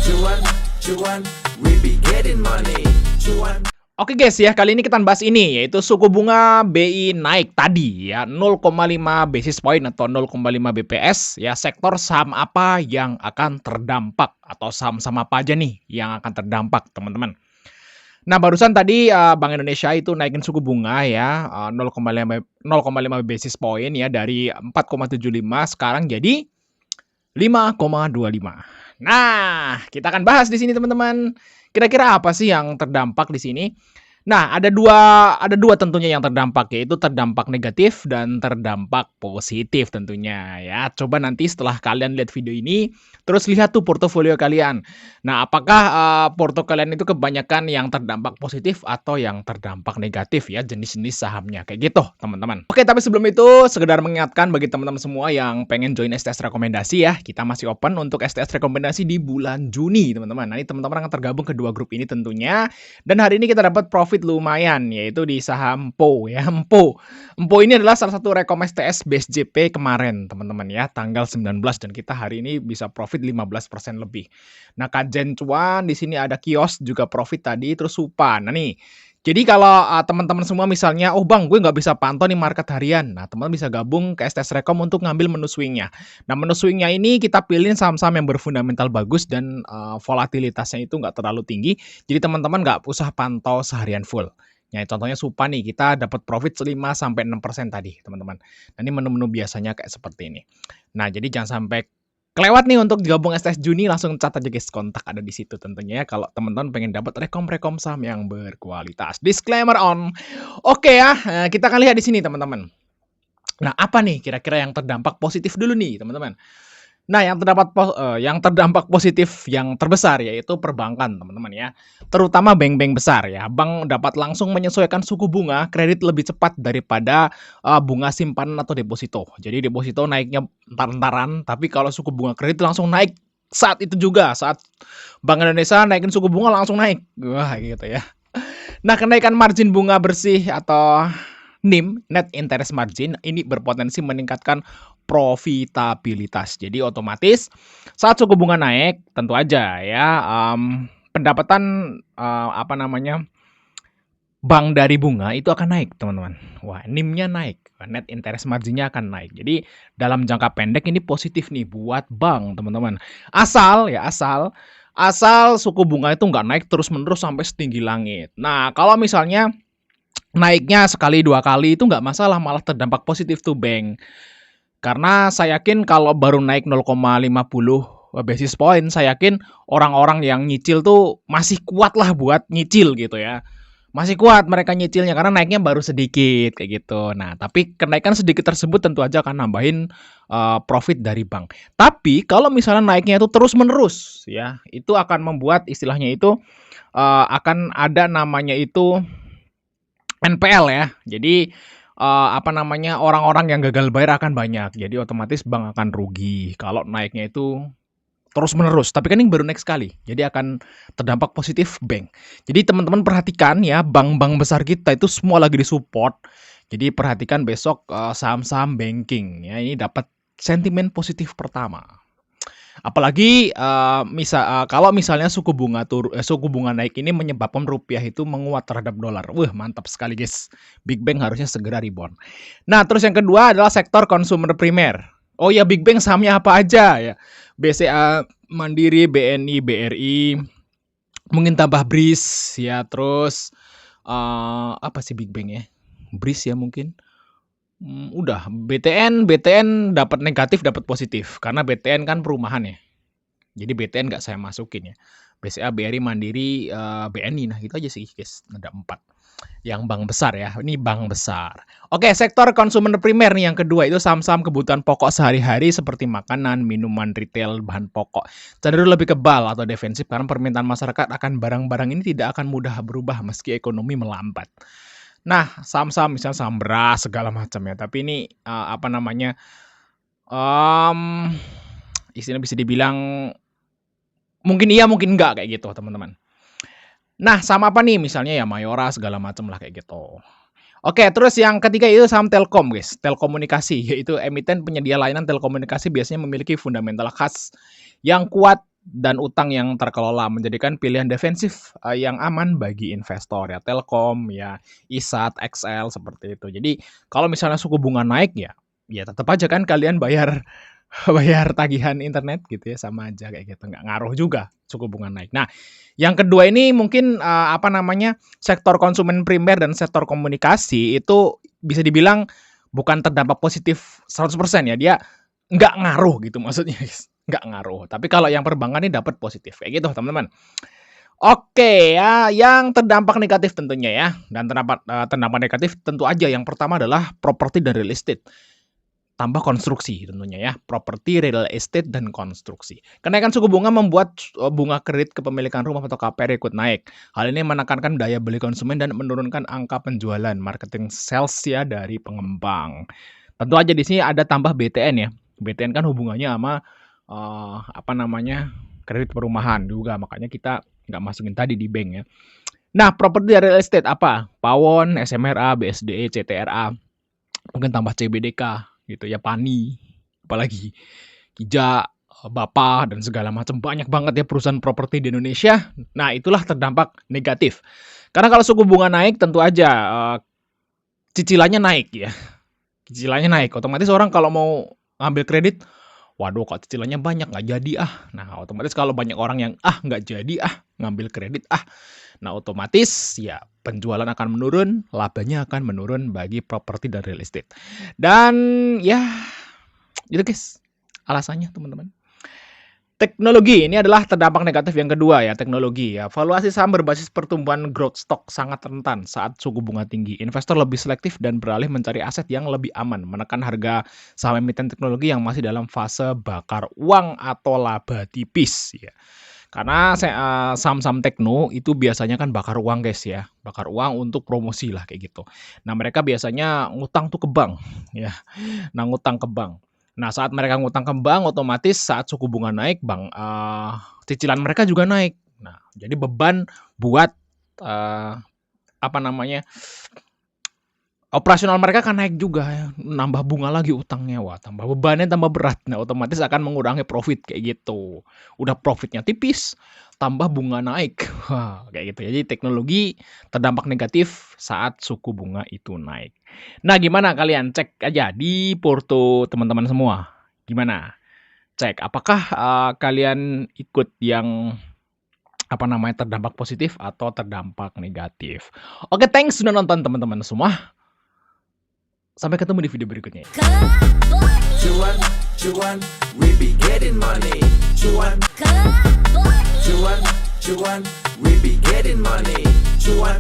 Cuan, cuan, we be getting money. Cuan. Oke guys ya, kali ini kita bahas ini, yaitu suku bunga BI naik tadi ya 0,5 basis point atau 0,5 BPS ya. Sektor saham apa yang akan terdampak atau saham-saham apa aja nih yang akan terdampak teman-teman. Nah barusan tadi Bank Indonesia itu naikin suku bunga ya 0,5 basis point ya dari 4,75 sekarang jadi 5,25. Nah, kita akan bahas di sini teman-teman. Kira-kira apa sih yang terdampak di sini? Nah, ada dua tentunya yang terdampak, yaitu terdampak negatif dan terdampak positif tentunya ya. Coba nanti setelah kalian lihat video ini, terus lihat tuh portofolio kalian. Nah, apakah porto kalian itu kebanyakan yang terdampak positif atau yang terdampak negatif ya, jenis-jenis sahamnya kayak gitu, teman-teman. Oke, tapi sebelum itu sekedar mengingatkan bagi teman-teman semua yang pengen join STS rekomendasi ya, kita masih open untuk STS rekomendasi di bulan Juni, teman-teman. Nah, ini teman-teman akan tergabung ke dua grup ini tentunya. Dan hari ini kita dapat profit lumayan, yaitu di saham MPO ya. MPO ini adalah salah satu rekom STS base JP kemarin teman-teman ya, tanggal 19, dan kita hari ini bisa profit 15% lebih. Nah, kajen cuan di sini ada kios juga profit tadi, terus Supa. Nah nih, jadi kalau teman-teman semua misalnya, oh bang gue nggak bisa pantau nih market harian, nah teman-teman bisa gabung ke STS Rekom untuk ngambil menu swingnya. Nah menu swingnya ini kita pilih saham-saham yang berfundamental bagus dan volatilitasnya itu nggak terlalu tinggi, jadi teman-teman nggak usah pantau seharian full. Ya, contohnya Supa nih, kita dapat profit 5-6% tadi, teman-teman. Nah, ini menu-menu biasanya kayak seperti ini. Nah, jadi jangan sampai kelewat nih untuk gabung STS Juni, langsung catat aja guys, kontak ada di situ tentunya ya, kalau teman-teman pengen dapat rekom-rekom saham yang berkualitas. Disclaimer on. Oke ya, kita akan lihat di sini teman-teman. Nah, apa nih kira-kira yang terdampak positif dulu nih, teman-teman? Nah, yang terdampak positif yang terbesar yaitu perbankan, teman-teman ya. Terutama bank-bank besar ya. Bank dapat langsung menyesuaikan suku bunga kredit lebih cepat daripada bunga simpanan atau deposito. Jadi deposito naiknya entar-entaran, tapi kalau suku bunga kredit langsung naik saat itu juga. Saat Bank Indonesia naikin suku bunga langsung naik. Wah, gitu ya. Nah, kenaikan margin bunga bersih atau NIM, net interest margin, ini berpotensi meningkatkan profitabilitas. Jadi otomatis saat suku bunga naik, tentu aja ya pendapatan bank dari bunga itu akan naik, teman-teman. Wah, NIM-nya naik, net interest margin-nya akan naik. Jadi dalam jangka pendek ini positif nih buat bank, teman-teman. Asal suku bunga itu nggak naik terus-menerus sampai setinggi langit. Nah, kalau misalnya naiknya sekali dua kali itu nggak masalah, malah terdampak positif tuh bank. Karena saya yakin kalau baru naik 0,50 basis point, saya yakin orang-orang yang nyicil tuh masih kuat lah buat nyicil gitu ya. Masih kuat mereka nyicilnya karena naiknya baru sedikit kayak gitu. Nah, tapi kenaikan sedikit tersebut tentu aja akan nambahin profit dari bank. Tapi kalau misalnya naiknya itu terus-menerus ya, itu akan membuat istilahnya itu akan ada namanya itu NPL ya. Jadi orang-orang yang gagal bayar akan banyak. Jadi otomatis bank akan rugi kalau naiknya itu terus-menerus. Tapi kan ini baru naik sekali. Jadi akan terdampak positif bank. Jadi teman-teman perhatikan ya, bank-bank besar kita itu semua lagi disupport. Jadi perhatikan besok saham-saham banking ya, ini dapat sentimen positif pertama. Apalagi kalau misalnya suku bunga naik ini menyebabkan rupiah itu menguat terhadap dolar. Wah, mantap sekali guys. Big Bang harusnya segera rebound. Nah, terus yang kedua adalah sektor konsumer primer. Oh ya, Big Bang sahamnya apa aja ya? BCA, Mandiri, BNI, BRI, mungkin tambah BRIS ya, terus apa sih Big Bang ya? BRIS ya mungkin. Udah, BTN dapat negatif, dapat positif. Karena BTN kan perumahan ya. Jadi BTN nggak saya masukin ya. BCA, BRI, Mandiri, BNI. Nah, gitu aja sih guys. Ada 4. Yang bank besar ya. Ini bank besar. Oke, sektor konsumen primer nih yang kedua. Itu saham-saham kebutuhan pokok sehari-hari seperti makanan, minuman, retail, bahan pokok. Cenderung lebih kebal atau defensif karena permintaan masyarakat akan barang-barang ini tidak akan mudah berubah meski ekonomi melambat. Nah, saham-saham misalnya saham beras segala macam ya. Tapi ini istilahnya bisa dibilang mungkin iya mungkin enggak kayak gitu teman-teman. Nah, saham apa nih misalnya ya Mayora segala macam lah kayak gitu. Oke, terus yang ketiga itu saham Telkom guys, telekomunikasi, yaitu emiten penyedia layanan telekomunikasi biasanya memiliki fundamental khas yang kuat dan utang yang terkelola menjadikan pilihan defensif yang aman bagi investor ya, Telkom ya, Isat, XL seperti itu. Jadi kalau misalnya suku bunga naik ya tetap aja kan kalian bayar bayar tagihan internet gitu ya, sama aja kayak gitu, nggak ngaruh juga suku bunga naik. Nah, yang kedua ini mungkin, sektor konsumen primer dan sektor komunikasi itu bisa dibilang bukan terdampak positif 100% ya, dia nggak ngaruh gitu maksudnya guys, nggak ngaruh. Tapi kalau yang perbankan ini dapat positif, kayak gitu teman-teman. Oke ya, yang terdampak negatif tentunya ya, dan terdampak negatif tentu aja yang pertama adalah properti dan real estate. Tambah konstruksi tentunya ya, properti, real estate, dan konstruksi. Kenaikan suku bunga membuat bunga kredit kepemilikan rumah atau KPR ikut naik. Hal ini menekankan daya beli konsumen dan menurunkan angka penjualan marketing sales ya dari pengembang. Tentu aja di sini ada tambah BTN ya. BTN kan hubungannya sama kredit perumahan juga, makanya kita nggak masukin tadi di bank ya. Nah, properti dan real estate apa? Pawon, SMRA, BSDE, CTRA, mungkin tambah CBDK gitu ya, PANI, apalagi Kija, Bapa, dan segala macam. Banyak banget ya perusahaan properti di Indonesia. Nah, itulah terdampak negatif. Karena kalau suku bunga naik tentu aja cicilannya naik ya. Cicilannya naik, otomatis orang kalau mau ngambil kredit, waduh kok cicilannya banyak, nggak jadi ah. Nah, otomatis kalau banyak orang yang nggak jadi ngambil kredit nah otomatis ya penjualan akan menurun, labanya akan menurun bagi properti dan real estate. Dan ya itu guys alasannya teman-teman. Teknologi ini adalah terdampak negatif yang kedua ya, teknologi ya. Valuasi saham berbasis pertumbuhan growth stock sangat rentan saat suku bunga tinggi. Investor lebih selektif dan beralih mencari aset yang lebih aman, menekan harga saham emiten teknologi yang masih dalam fase bakar uang atau laba tipis ya. Karena saham-saham tekno itu biasanya kan bakar uang guys ya, bakar uang untuk promosi lah kayak gitu. Nah, mereka biasanya ngutang tuh ke bank ya. Nah, ngutang ke bank. Nah, saat mereka ngutang ke bank, otomatis saat suku bunga naik, cicilan mereka juga naik. Nah, jadi beban buat operasional mereka akan naik juga ya, nambah bunga lagi utangnya, wah tambah bebannya tambah berat. Nah, otomatis akan mengurangi profit kayak gitu. Udah profitnya tipis, tambah bunga naik. Wah, kayak gitu. Jadi teknologi terdampak negatif saat suku bunga itu naik. Nah, gimana kalian cek aja di porto teman-teman semua. Gimana? Cek apakah kalian ikut yang terdampak positif atau terdampak negatif. Oke, thanks sudah nonton teman-teman semua. Sampai ketemu di video berikutnya. Cuan, cuan, we be getting money. Cuan, cuan, cuan, we be getting money. Cuan.